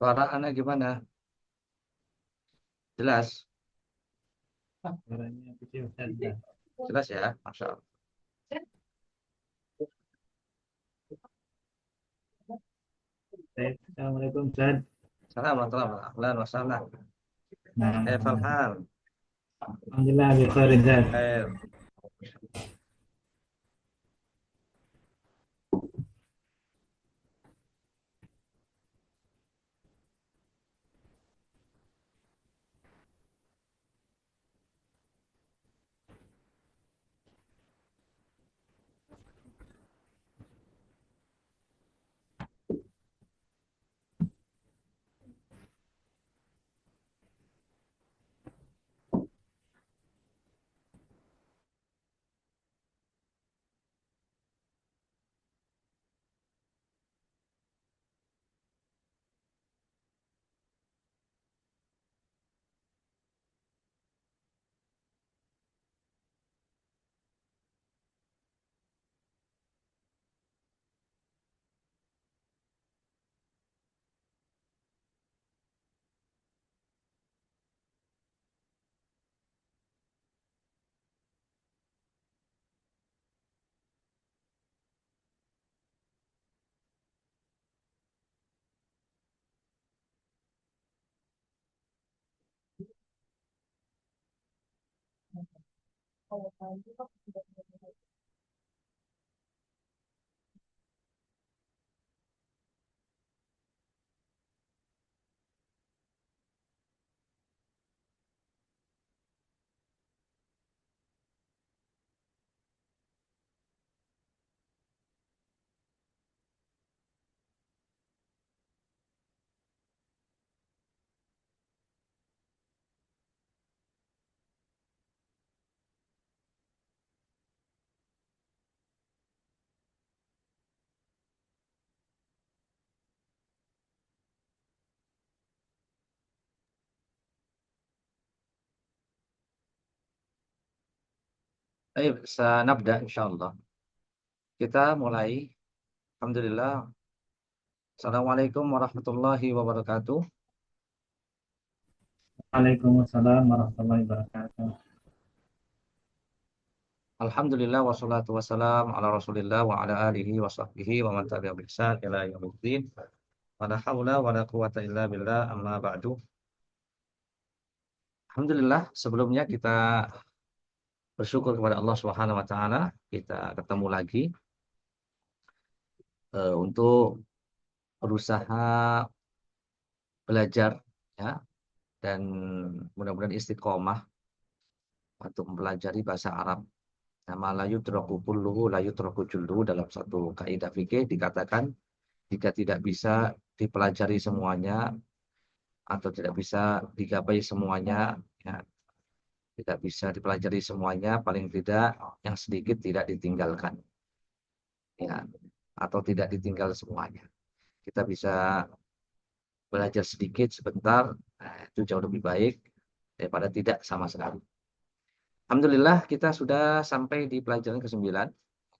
Suara anak gimana? Jelas? Suaranya kecil saja. Jelas ya? Masya Allah. Baik, Assalamualaikum Ustaz. Assalamualaikum warahmatullahi wabarakatuh. Nah, Falhan. Alhamdulillah, bi khairin Ustaz. Eh, Sanabda insyaallah. Kita mulai. Alhamdulillah. Assalamualaikum warahmatullahi wabarakatuh. Waalaikumsalam warahmatullahi wabarakatuh. Alhamdulillah wassalatu wassalam ala Rasulillah wa ala alihi wa sahbihi wa man tabi'a bi ihsan ila yaumiddin. Wala haula wala quwata illa billah amma ba'du. Alhamdulillah, sebelumnya kita bersyukur kepada Allah Subhanahu wa taala, kita ketemu lagi untuk berusaha belajar ya, dan mudah-mudahan istiqomah untuk mempelajari bahasa Arab. Nama la yudraku kulluhu la yudraku julluhu, dalam satu kaidah fikih dikatakan jika tidak bisa dipelajari semuanya atau tidak bisa digapai semuanya, ya, tidak bisa dipelajari semuanya, paling tidak yang sedikit tidak ditinggalkan, ya, atau tidak ditinggal semuanya. Kita bisa belajar sedikit sebentar, itu jauh lebih baik daripada tidak sama sekali. Alhamdulillah kita sudah sampai di pelajaran ke-9.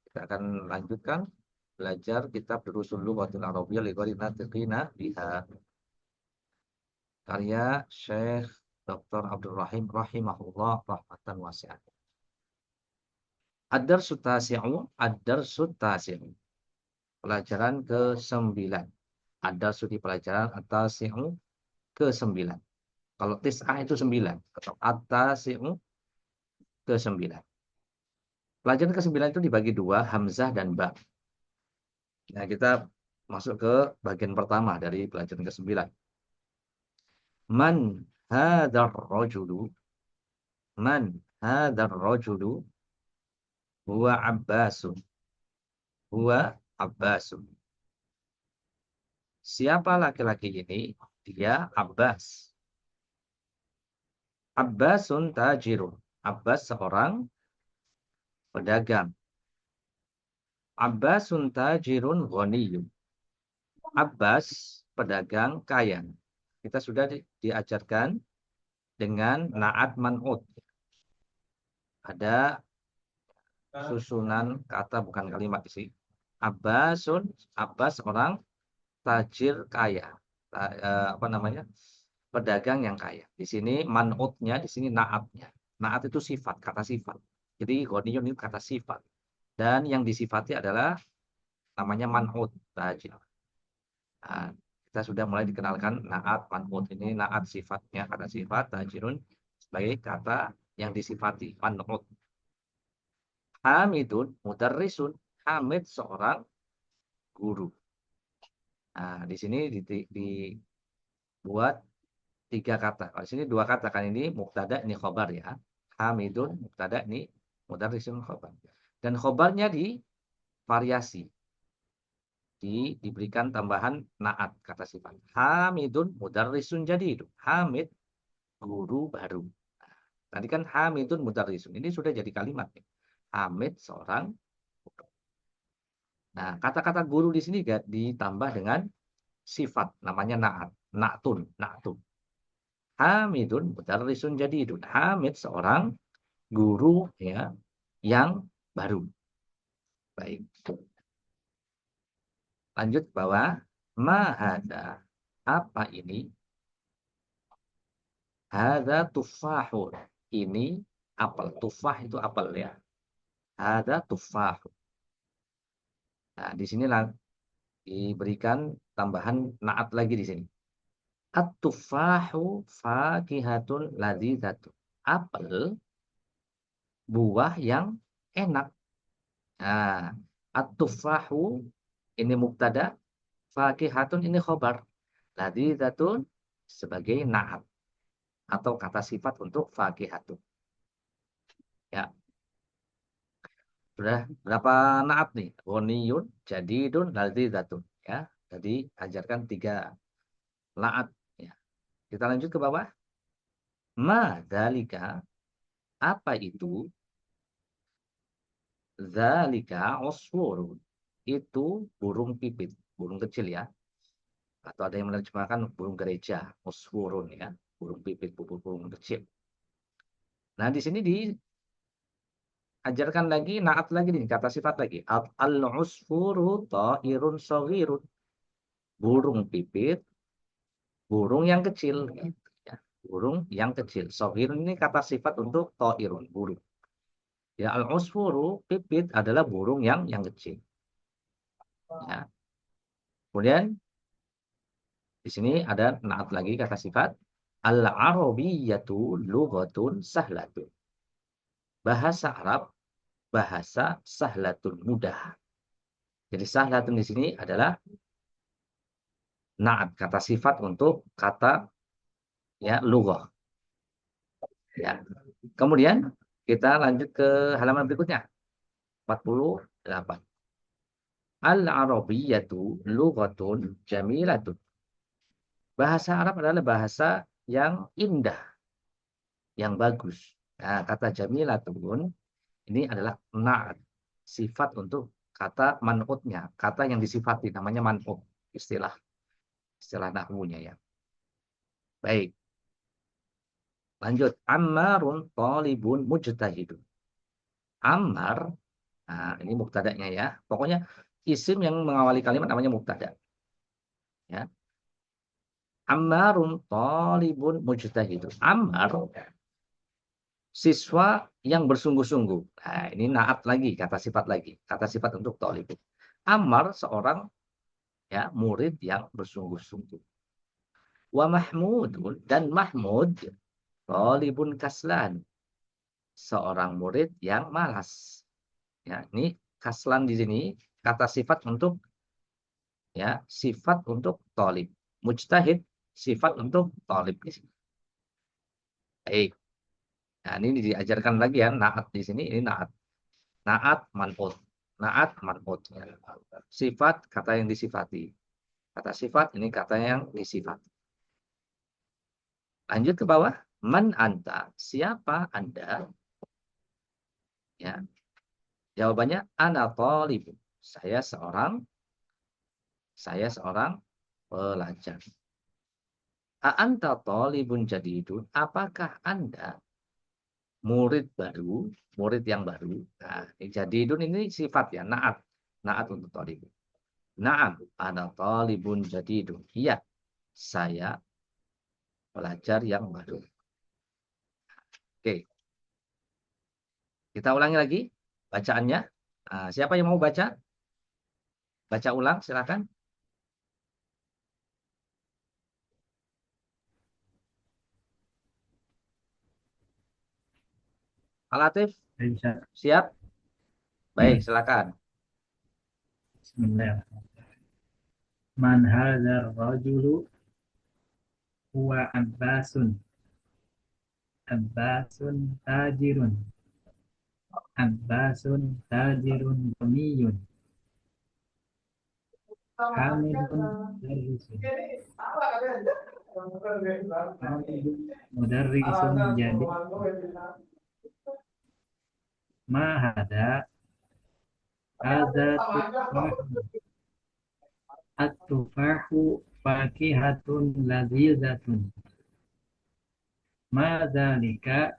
Kita akan lanjutkan belajar kitab Durusul Lughatil Arabiyyah li ghairi natiqina biha, karya Syekh Dr. Abdul Rahim rahimahullah rahmatan wasi'ah. Ad-Darsu Tasi'u, Ad-Darsu Tasi'u. Pelajaran ke-9. Ad-Darsu di pelajaran At-Tasi'u ke-9. Kalau Tis'ah itu 9, atau At-Tasi'u ke-9. Pelajaran ke-9 itu dibagi dua, Hamzah dan Ba. Nah, kita masuk ke bagian pertama dari pelajaran ke-9. Man hadzal rajulu, man hadzal rajulu huwa Abbasun, huwa Abbasun. Siapa laki-laki ini? Dia Abbas. Abbasun tajirun. Abbas seorang pedagang. Abbasun tajirun ghaniyun. Abbas pedagang kaya. Kita sudah diajarkan dengan naat man'ut. Ada susunan kata, bukan kalimat sih. Abbasun, Abbas orang tajir kaya. apa namanya, pedagang yang kaya. Di sini man'utnya, di sini na'atnya. Na'at itu sifat, kata sifat. Jadi ghaniyun itu kata sifat. Dan yang disifati adalah namanya man'ut, tajir. Nah, kita sudah mulai dikenalkan na'at, man'ut. Ini na'at sifatnya, kata sifat, tajirun sebagai kata yang disifati, man'ut. Hamidun, mudarrisun. Hamid seorang guru. Nah, di sini dibuat tiga kata. Kalau di sini dua kata, kan ini mubtada, ini khobar ya. Hamidun, mubtada, ini mudarrisun khobar. Dan khobarnya divariasi. Diberikan tambahan naat, kata sifat. Hamidun, mudarrisun jadidun. Hamid, guru baru. Tadi kan Hamidun mudarrisun. Ini sudah jadi kalimat. Hamid seorang guru. Nah, kata-kata guru di sini ditambah dengan sifat. Namanya na'at. Na'tun. Na'tun. Hamidun mudarrisun jadidun. Hamid seorang guru ya yang baru. Baik. Lanjut ke bawah. Mahada. Apa ini? Hada tufahun. Ini apel. Tufah itu apel ya. Hada tufahun. Nah, di sini diberikan tambahan naat lagi di sini. At-tufahu fakihatun ladzizatun. Apel buah yang enak. Nah, at-tufahu ini mubtada, fakihatun ini khobar. Ladzizatun sebagai naat atau kata sifat untuk fakihatun. Ya, sudah berapa naat nih? Ghaniyun, jadidun, ladzizatun. Ya, jadi ajarkan tiga naat. Ya. Kita lanjut ke bawah. Ma dzalika, apa itu? Dzalika usfurun. Itu burung pipit, burung kecil ya. Atau ada yang menerjemahkan burung gereja, usfurun ya. Burung pipit, burung kecil. Nah, di sini diajarkan lagi naat lagi nih, kata sifat lagi. Al-usfuru ta'irun shaghirun. Burung pipit, burung yang kecil gitu ya. Burung yang kecil. Shaghirun ini kata sifat untuk ta'irun, burung. Ya, al-usfuru, pipit adalah burung yang kecil. Ya. Kemudian di sini ada naat lagi kata sifat. Al-arabiyyatu lughatun sahlatun. Bahasa Arab, bahasa sahlatun, mudah. Jadi sahlatun di sini adalah naat, kata sifat untuk kata ya lughah. Ya. Kemudian kita lanjut ke halaman berikutnya. 48. Al-arabiyyatu lughatun jamilatun. Bahasa Arab adalah bahasa yang indah, yang bagus. Nah, kata jamilatun ini adalah na'at, sifat untuk kata man'utnya, kata yang disifati, namanya man'ut, istilah istilah nahwunya ya. Baik, lanjut. Ammarun talibun mujtahidun. Ammar, nah ini mubtada'nya ya. Pokoknya isim yang mengawali kalimat namanya mubtada. Ya. Ammarun talibun mujtahidun. Ammar, siswa yang bersungguh-sungguh. Nah, ini naat lagi, kata sifat lagi. Kata sifat untuk talibun. Ammar seorang ya murid yang bersungguh-sungguh. Wa Mahmudun, dan Mahmud talibun kaslan, seorang murid yang malas. Ya, ini kaslan di sini kata sifat untuk ya sifat untuk talib. Mujtahid sifat untuk talib di sini. Baik. Nah, ini diajarkan lagi ya naat di sini, ini naat. Naat man'ut. Naat man'ut. Ya. Sifat kata yang disifati. Kata sifat ini kata yang disifati. Lanjut ke bawah. Man anta, siapa Anda? Ya. Jawabannya ana talibun. Saya seorang pelajar. A'anta talibun jadidun. Apakah Anda murid baru, murid yang baru? Nah, jadidun ini sifat ya, naat. Naat untuk talibun. Naam, ana talibun jadidun. Iya, Saya pelajar yang baru. Oke, kita ulangi lagi bacaannya. Siapa yang mau baca? Baca ulang, silakan. Al Latif, Baik, Ustaz. siap? Baik, silakan. Bismillah. Man hadzal rajulu huwa Abbasun. Abbasun tajirun. Abbasun tajirun ghaniyun. Hamidun mudarrisun. Hamidun mudarrisun jadi ma hada hadza tufahu. At-tufahu fakihatun ladzizatun. Ma dzalika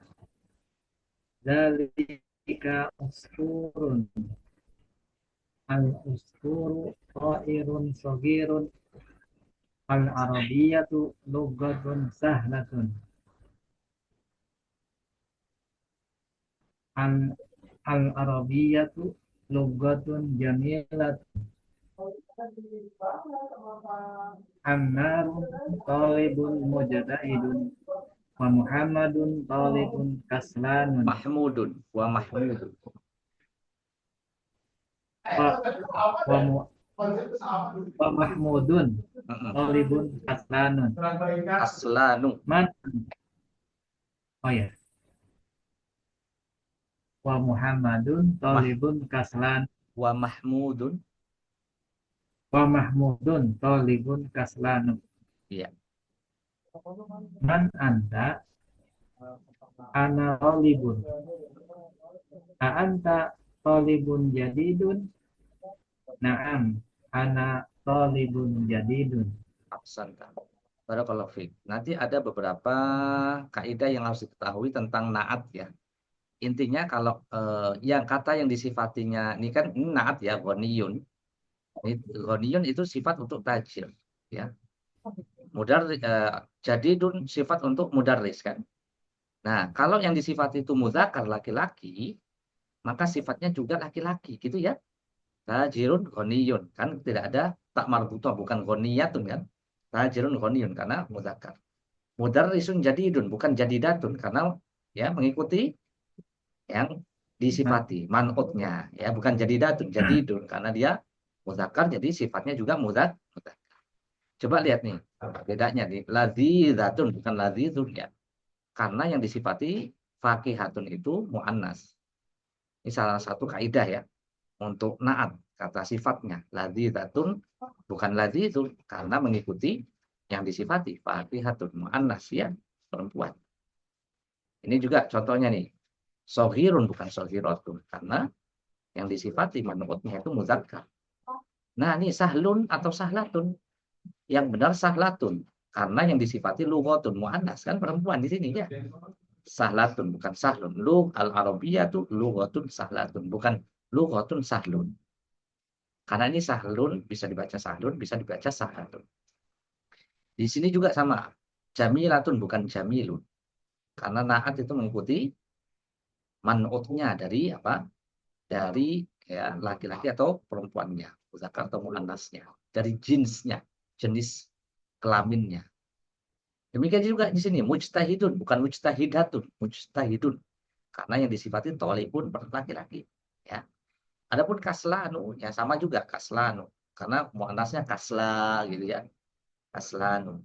usfurun. Al-usfuru ta'irun saghirun. Al-arabiyatu lughatun sahlatun. Al Al-arabiyatu lughatun jamilatun. Ammarun talibun mujtahidun wa Muhammadun talibun kaslanun. Mahmudun wa Mahmudun. Wa, wa, mu- wa Mahmudun Mm-mm. talibun kaslanun. Aslanu. Man, oh ya, wa Muhammadun Mah talibun kaslan. wa Mahmudun. Wa Mahmudun talibun kaslanun. Iya. Man anta ana talibun. A anta talibun jadidun. Naam, ana talibun jadidun. Ahsanta. Barakallahu fiik. Nanti ada beberapa kaidah yang harus diketahui tentang naat ya. Intinya kalau yang kata yang disifatinya ini kan ini naat ya, ghaniyun. Ini ghaniyun itu sifat untuk tajir ya. Jadidun sifat untuk mudarris kan. Nah, kalau yang disifati itu mudzakar laki-laki, maka sifatnya juga laki-laki gitu ya. Tajirun ghaniyun kan tidak ada tak marbutah bukan ghaniyatun kan. Tajirun ghaniyun karena mudzakar. Mudarrisun jadidun bukan jadidatun karena ya mengikuti yang disifati man'utnya ya bukan jadidatun jadidun karena dia mudzakar jadi sifatnya juga mudzakar. Coba lihat nih bedanya nih ladzidzatun bukan ladzidzun ya. Karena yang disifati fakihatun itu muannas. Ini salah satu kaidah ya untuk naat kata sifatnya ladzidzatun bukan ladzidzun karena mengikuti yang disifati fakihatun muannas ya perempuan. Ini juga contohnya nih. Sohirun bukan sohiratun karena yang disifati manutnya itu muzakkar. Nah, ini sahlun atau sahlatun. Yang benar sahlatun karena yang disifati lughatun muannas kan perempuan di sini ya. Sahlatun bukan sahlun. Al-arabiyatu lughatun sahlatun bukan lughatun sahlun. Karena ini sahlun bisa dibaca sahlun, bisa dibaca sahlatun. Di sini juga sama. Jamilatun bukan jamilun. Karena naat itu mengikuti man'utnya dari apa? Dari ya laki-laki atau perempuannya, muzakkar atau muannasnya, dari jenisnya, jenis kelaminnya. Demikian juga di sini mujtahidun bukan mujtahidatun, mujtahidun karena yang disifati thalibun laki-laki ya. Adapun kaslanu ya sama juga kaslanu karena muannasnya kasla gitu ya. Kaslanu.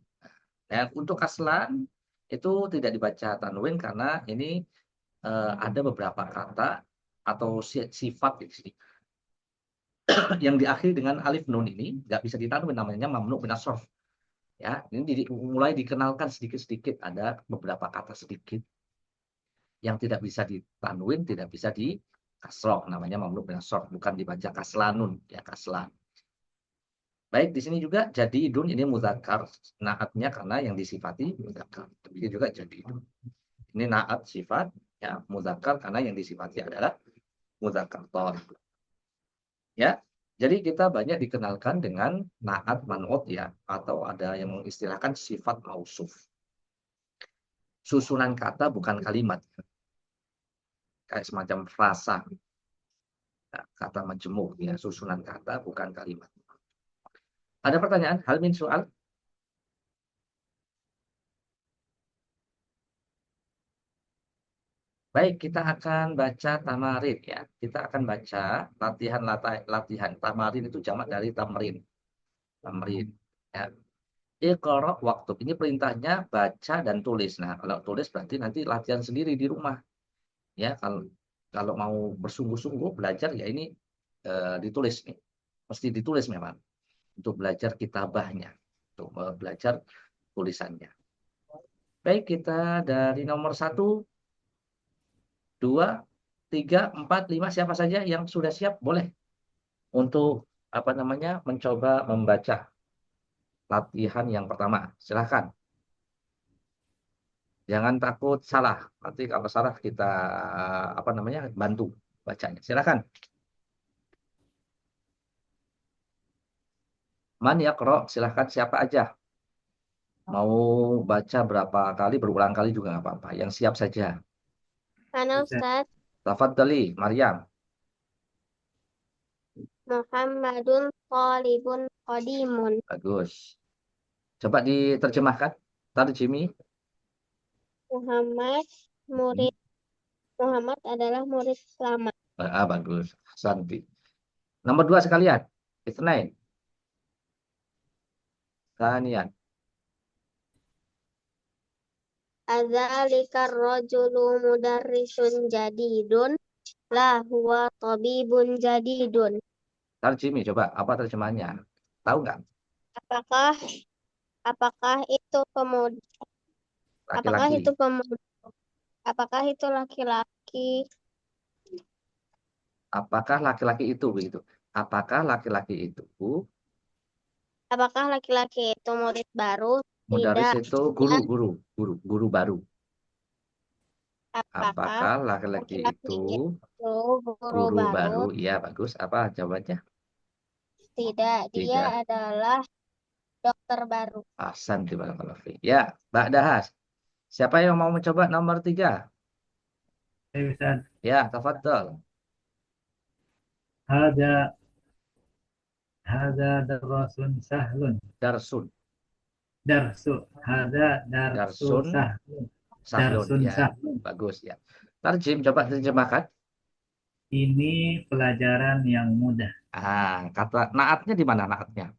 Nah, untuk kaslan itu tidak dibaca tanwin karena ini ada beberapa kata atau sifat di sini yang diakhiri dengan alif nun ini nggak bisa ditanwin namanya mamnu min as-sarf. Ya, ini mulai dikenalkan sedikit-sedikit ada beberapa kata sedikit yang tidak bisa ditanwin, tidak bisa di kasroh namanya mamnu min as-sarf, bukan dibaca kaslanun ya kaslan. Baik, di sini juga jadi idun ini muzakkar naatnya karena yang disifati muzakkar. Demikian juga jadi idun. Ini naat sifat ya muzakkar karena yang disifati adalah muzakkar. Ya. Jadi kita banyak dikenalkan dengan naat man'ut ya, atau ada yang mengistilahkan sifat mausuf. Susunan kata bukan kalimat, kayak semacam frasa, ya, kata majemuk ya, susunan kata bukan kalimat. Ada pertanyaan? Hal min soal? Baik, kita akan baca tamarin ya. Kita akan baca latihan. Tamarin itu jamak dari tamrin. Tamrin. Ya. Iqra waktu. Ini perintahnya baca dan tulis. Nah, kalau tulis berarti nanti latihan sendiri di rumah. Ya, kalau kalau mau bersungguh-sungguh belajar ya ini ditulis nih. Mesti ditulis memang untuk belajar kitabahnya, untuk belajar tulisannya. Baik, kita dari nomor 1, 2, 3, 4, 5 siapa saja yang sudah siap boleh untuk apa namanya mencoba membaca latihan yang pertama. Silahkan. Jangan takut salah. Nanti kalau salah kita apa namanya bantu bacanya. Silahkan. Man yaqra, silahkan siapa aja. Mau baca berapa kali, berulang kali juga nggak apa-apa. Yang siap saja. Karena Ustadz Tafadhali, Maryam. Muhammadun Thalibun Qadimun. Bagus. Coba diterjemahkan. Tarjimi. Muhammad murid Muhammad adalah murid lama. Bagus. Santi. Nomor 2 sekalian. Isnain. Tanian. Adzalikar rajulu mudarrisun jadidun la huwa tabibun jadidun. Tarjimi. Coba. Apa terjemahannya? Tahu nggak? Apakah apakah itu pemuda apakah Laki-laki. itu pemuda apakah itu laki-laki Apakah laki-laki itu begitu? Apakah laki-laki itu apakah laki-laki itu murid baru? mudaris Tidak. itu Dan guru baru. apakah Apakah laki-laki laki-laki itu itu guru guru baru? baru? Iya, bagus. Apa jawabannya? Tidak, dia Tidak. adalah dokter baru. Ahsan barakallahu fiik. Ya, Mbak Dahas. Siapa yang mau mencoba nomor 3? Ustaz, Ya, tafadhol. hada hada darasun sahlun. Darsun. Darsu, hada darsu Darsun sahlun. sahlun. Darsun Ya, sahlun. bagus ya. Tarjim, coba terjemahkan. Ini pelajaran yang mudah. Kata naatnya di mana naatnya?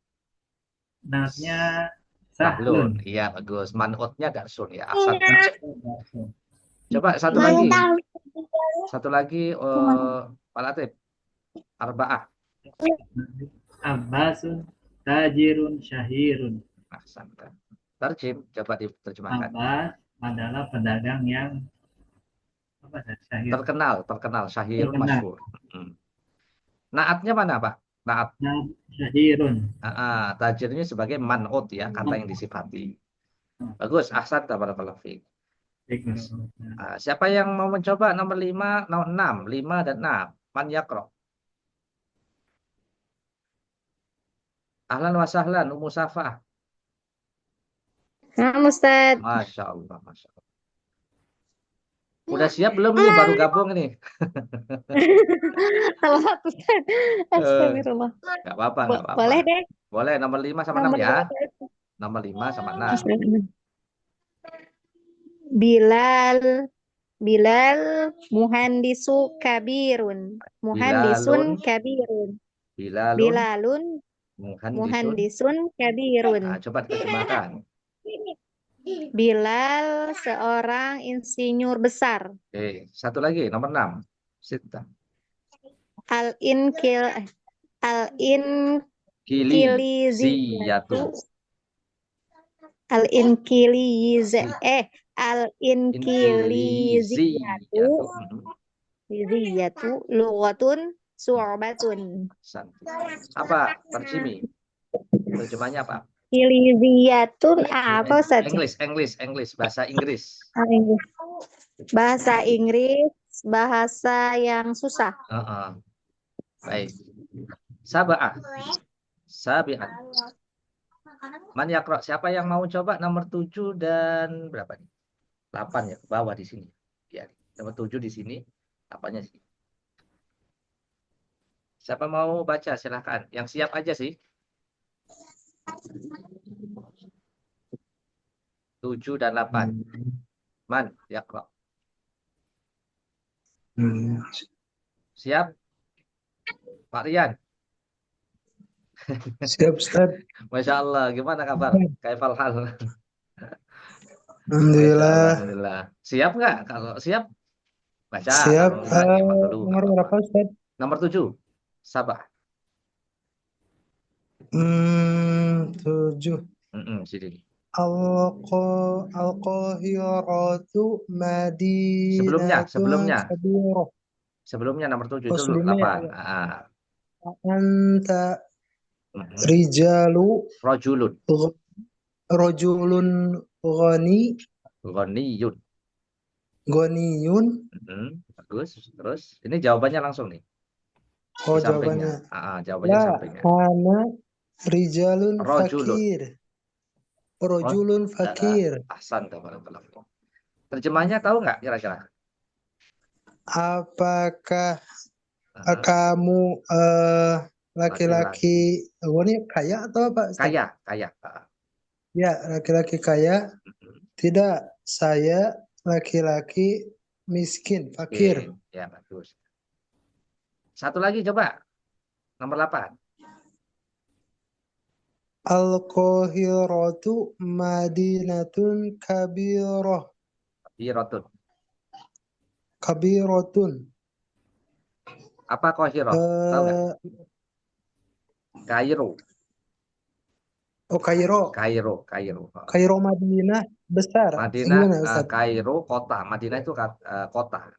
Naatnya Sahlun. sahlun. Iya, bagus. Manutnya darsun ya. Ahsan. Darsu. Coba satu lagi. Satu lagi, Pak Latif. Arba'ah. Abbasun tajirun syahirun. Ahsan. Tarjim, coba diterjemahkan. Abbas adalah pedagang yang apa tadi? Syahir. Terkenal. Syahirun Terkenal. masyhur. Hmm. Naatnya mana, Pak? Naat. Nah, syahirun. Tajirnya sebagai man'ut ya, kata yang disifati. Bagus, ahsan tabarakallahu fiik. Siapa yang mau mencoba nomor 5, nomor 6, 5 dan 6? Man yaqra. Ahlan wa sahlan, Ummu Safah. Nah, Ustadz. Masya Allah, Masya Allah. Udah siap belum nih? Baru gabung nih. Salah satu. Eh, Astagfirullah. Nggak apa-apa, nggak apa-apa. Boleh deh. Boleh, nomor 5 sama 6 Nomor ya. berapa? Nomor 5 sama 6. Bilal. Bilal muhandisu kabirun. Muhandisun Bilalun, kabirun. Bilalun, Bilalun muhandisun. muhandisun kabirun. Coba diterjemahkan. Bilal seorang insinyur besar. Oke, satu lagi, nomor 6. Sita. Al-inkil Kili, Al-inkiliziyatu ziyatu. Al-inkiliziyatu Ziyatu. lughatun su'batun. Santi. Apa? Terjemi. Terjemahnya apa? Kiliziyatun apa Ustaz? English. Bahasa Inggris. Bahasa Inggris, bahasa yang susah. Baik. Sab'ah. Sabi'an. Man yaqra? Siapa yang mau coba nomor 7 dan berapa nih? 8 ya, ke bawah di sini. Ya, nomor 7 di sini, 8-nya sini. Siapa mau baca silahkan. Yang siap aja sih. 7 dan 8. Man yaqra? Siap? Pak Rian. Siap, Ustaz. Masya Allah, gimana kabar? Kaifal hal? Masya Allah, Alhamdulillah. alhamdulillah. Siap nggak? Kalau siap, baca. Siap. Kalau enggak, nyimak dulu. Nggak Nomor apa-apa. berapa, Ustaz? Nomor 7. Sabah. 7. Sini. Al-Qahiratu Sebelumnya, Madinatun sebelumnya. Kabirah. Sebelumnya nomor 7 Oh, itu sebelumnya 8. ya. Anta Mm-mm. rijalu Rojulun. rojulun ghani Ghaniyun. ghaniyun. Bagus. Terus, ini jawabannya langsung nih. Oh, Di sampingnya. jawabannya. Jawabannya di La sampingnya. ana rijalun Rojulun. fakir. Rojulun fakir. Ahsan. Tabarakallah. Terjemahnya tahu nggak kira-kira? Apakah Ah, kamu Laki-laki. laki-laki ini kaya atau apa, Ustaz? Kaya. Ya, laki-laki kaya. Mm-mm. Tidak, saya laki-laki miskin, fakir. Oke. Ya, bagus. Satu lagi coba. Nomor 8. Al-Qahiratu Madinatun Kabirah. Hirotun. Kabiratun. Apa Qahirah? Tahu nggak? Eh, Kairo. oh, Kairo. Kairo. Madinah besar. Madinah, Gimana, Ustaz? Kairo kota. Madinah itu kota.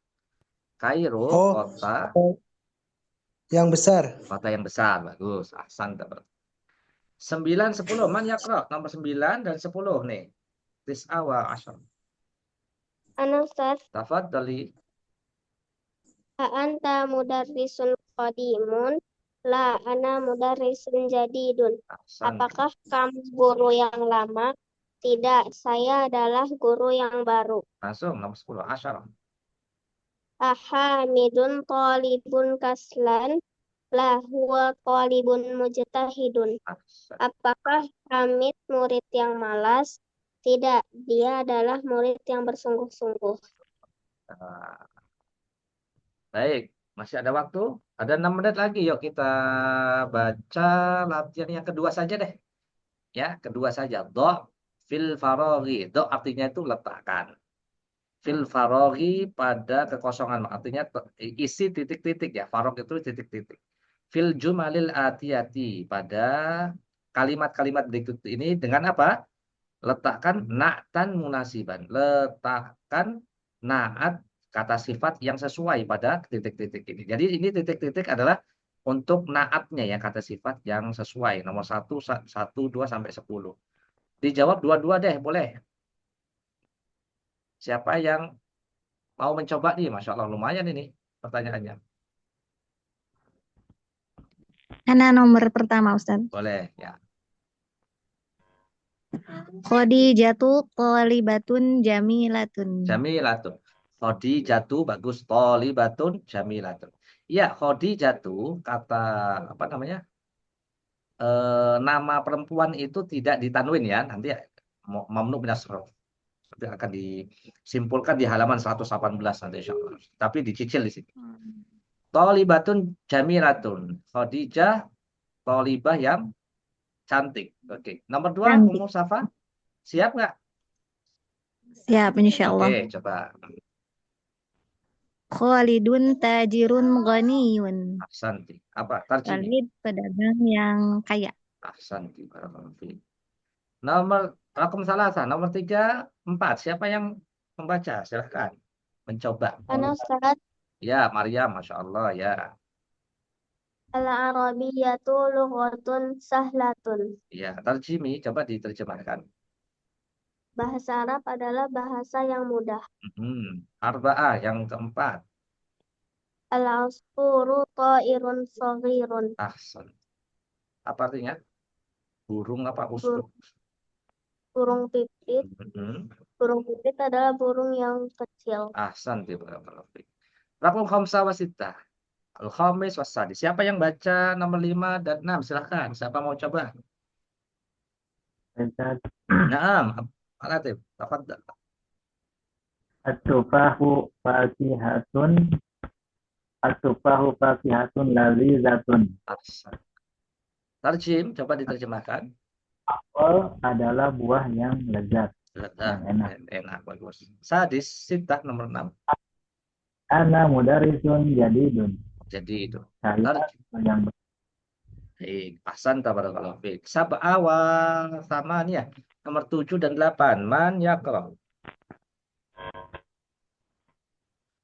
Kairo Oh, kota yang besar. yang besar. Bagus. Ahsan. 9, 10. Man yaqra? Nomor 9 dan 10 nih. Tis'a wa asyar. Ana Ustaz, Tafadhali. anta mudarrisun qadimun, la ana mudarrisun jadidun. Ahsan. Apakah kamu guru yang lama? Tidak, saya adalah guru yang baru. Langsung nomor 10. Asyar. Ahamidun talibun kaslan, la huwa talibun mujtahidun. Ahsan. Apakah Hamid murid yang malas? Tidak, dia adalah murid yang bersungguh-sungguh. Ah, baik. Masih ada waktu? Ada 6 menit lagi. Yuk kita baca latihan yang kedua saja deh. Ya, kedua saja. Do fil faroghi. Do artinya itu letakkan. Fil faroghi pada kekosongan. Artinya isi titik-titik ya. Farog itu titik-titik. Fil jumalil atiyati. Pada kalimat-kalimat berikut ini dengan apa? Letakkan na'tan munasiban. Letakkan na'at kata sifat yang sesuai pada titik-titik ini. Jadi ini titik-titik adalah untuk naatnya ya kata sifat yang sesuai. Nomor 1, 1, 2 sampai 10. Dijawab dua-dua deh, boleh. Siapa yang mau mencoba nih? Masya Allah, lumayan ini pertanyaannya. Ana nomor pertama, Ustaz. Boleh, ya. Khadijatu thalibatun jamilatun. Jamilatun. Khadijatu bagus. Thalibatun jamilatun. Ya, Khadijatu kata apa namanya? Nama perempuan itu tidak ditanwin ya. Nanti mamnu minas sarf. Nanti akan disimpulkan di halaman 118 nanti insya Allah. Tapi dicicil di sini. Thalibatun jamilatun. Khadijah thalibah yang cantik. Oke. Nomor 2, Cantik. Ummu Safa. Siap nggak? Siap, insya Allah. Oke, coba. Khalidun tajirun ghaniyun. Ahsanti. Apa? Tarjimi. Khalid pedagang yang kaya. Ahsanti. Barakallahu fiik. Nomor Rakum Salasa. Nomor 3, 4. Siapa yang membaca? Silahkan. Mencoba. Ana Ustaz, Ya, Maria. Masya Allah. Ya. al-arabiyyatu lughatun sahlatun. Ya. Tarjimi. Coba diterjemahkan. Bahasa Arab adalah bahasa yang mudah. Arba'ah. Yang keempat. Al-asfuru ta'irun saghirun. Ahsan. Apa artinya? Burung apa Bur- uskup? burung pipit. Mm-mm. Burung pipit adalah burung yang kecil. Ahsan barakallahu fiik. Raqam khamsa wa sittah. Al-khamis wasadi. Siapa yang baca nomor 5 dan 6? Silahkan. Siapa mau coba? Ustaz, Naam. Pak Latif. Tafadhal. At-tufahu fakihatun. At-tufahu fakihatun lazizatun. Ahsan. Tarjim, coba diterjemahkan. Apel adalah buah yang lezat, Ledah, yang enak. enak, bagus. Sadis, sittah nomor 6. Ana mudarisun jadidun. Jadi itu. Saya Tarjim. yang Baik, ahsan tabarakallahu fiik. Sab'a wa thamaniyah. Nomor 7 dan 8. Man yaqra.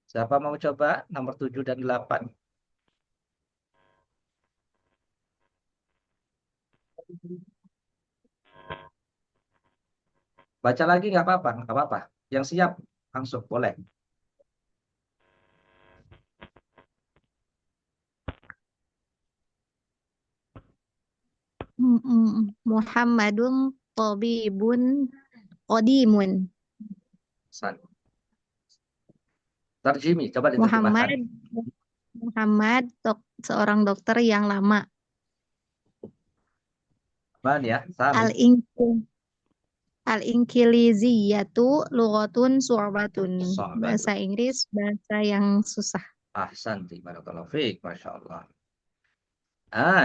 Siapa mau coba nomor 7 dan 8? Baca lagi nggak apa-apa, nggak apa-apa. Yang siap langsung boleh. Muhammadun tabibun qadimun. San. Tarjimi, coba Muhammad diterjemahkan. Muhammad seorang dokter yang lama. Man ya, Sami. Al-Inkil Al-Inkiliziyatu lughatun su'batun. Sahabat. Bahasa Inggris bahasa yang susah. Ahsanti, barakallahu fiik, Masya Allah.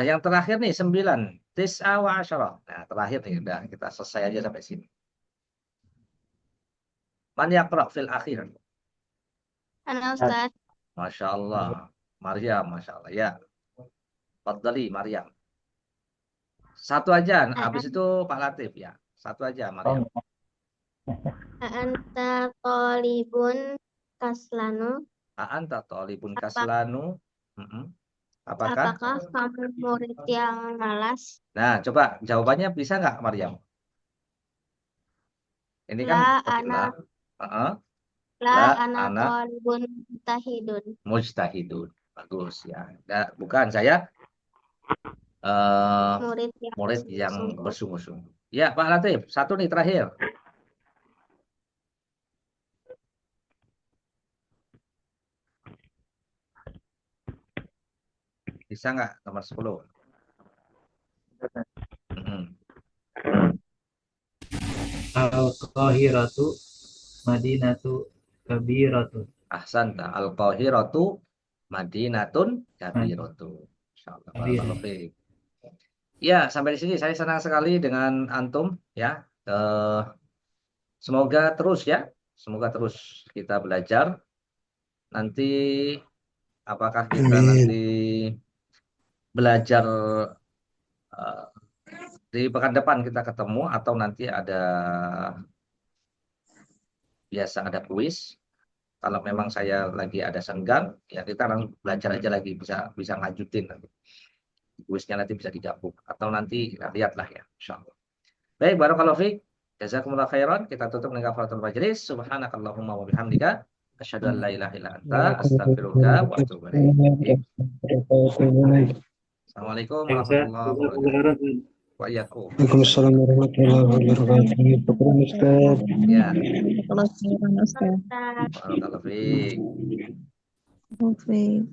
Yang terakhir nih, 9. Tis'a wa asyarah. Nah, terakhir nih, udah kita selesai aja sampai sini. Man yaqra fil akhir. Ana Ustaz. Masya Allah. Maryam, Masya Allah. Ya, Fadli, Maryam. Satu aja, habis itu Pak Latif ya. Satu aja, Maryam. Anta tolibun kaslanu. Anta tolibun Apa- kaslanu. Mm-mm. Apakah? Apakah kamu murid yang malas? Nah, coba jawabannya bisa nggak, Maryam? Ini kan La la. ana Heeh. la La ana ana tolibun tahidun. mujtahidun. Bagus ya. Nah, bukan saya eh Murid yang murid yang bersungguh-sungguh. bersungguh-sungguh. Ya, Pak Latif, satu nih terakhir. Bisa nggak nomor 10? Mm-mm. Al-Qahiratu Madinatu Kabiratu. Ahsanta. Al-Qahiratu Madinatun Kabiratu. Insyaallah. Kabir. Barakallahu fiik. Ya, sampai di sini saya senang sekali dengan antum ya. Semoga terus ya. Semoga terus kita belajar. Nanti apakah kita nanti Amin. belajar eh, di pekan depan kita ketemu atau nanti ada biasa ada kuis. Kalau memang saya lagi ada senggang, ya kita langsung belajar aja lagi bisa bisa ngajutin nanti. Kuisnya nanti bisa digabung atau nanti kita lihatlah ya, insyaallah. Baik, barakallahu fiik. Jazakumullah khairan. Kita tutup dengan kafaratul majlis. Subhanakallahumma wa bihamdika asyhadu an la ilaha illa anta astaghfiruka wa atubu ilaik. Assalamualaikum warahmatullahi wabarakatuh. Wa iyyakum. Waalaikumsalam warahmatullahi wabarakatuh. Syukran Ustaz. Ya, Kalau sekarang Ustaz. barakallahu fiik. Taufik.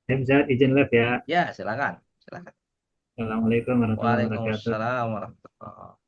Hamzat izin live ya. Ya, silakan. Silakan. Assalamualaikum warahmatullahi wabarakatuh. Waalaikumsalam warahmatullahi